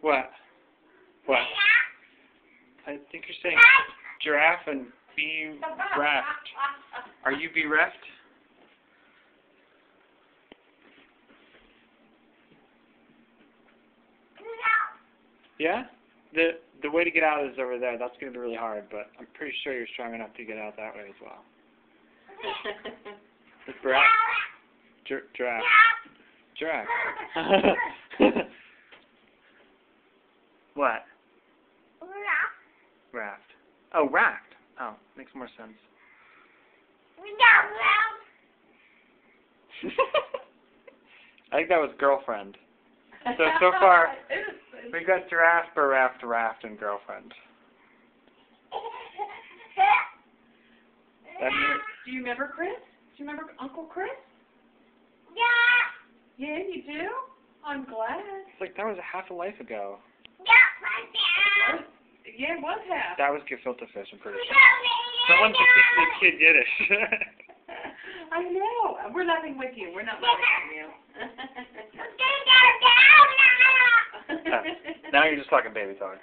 What? What? I think you're saying giraffe and bereft. Are you bereft? Yeah? The way to get out is over there. That's going to be really hard, but I'm pretty sure you're strong enough to get out that way as well. The giraffe. Giraffe. Giraffe. What? Raft. Oh, raft. Oh, makes more sense. I think that was girlfriend. So far, we got giraffe, bereft, raft, and girlfriend. Do you remember Chris? Do you remember Uncle Chris? Yeah, you do? I'm glad. It's like that was half a life ago. Yeah, it was half. That was gefilte fish, I'm pretty sure. Someone should teach this kid Yiddish. I know. We're laughing with you. We're not laughing at you. Now you're just talking baby talk.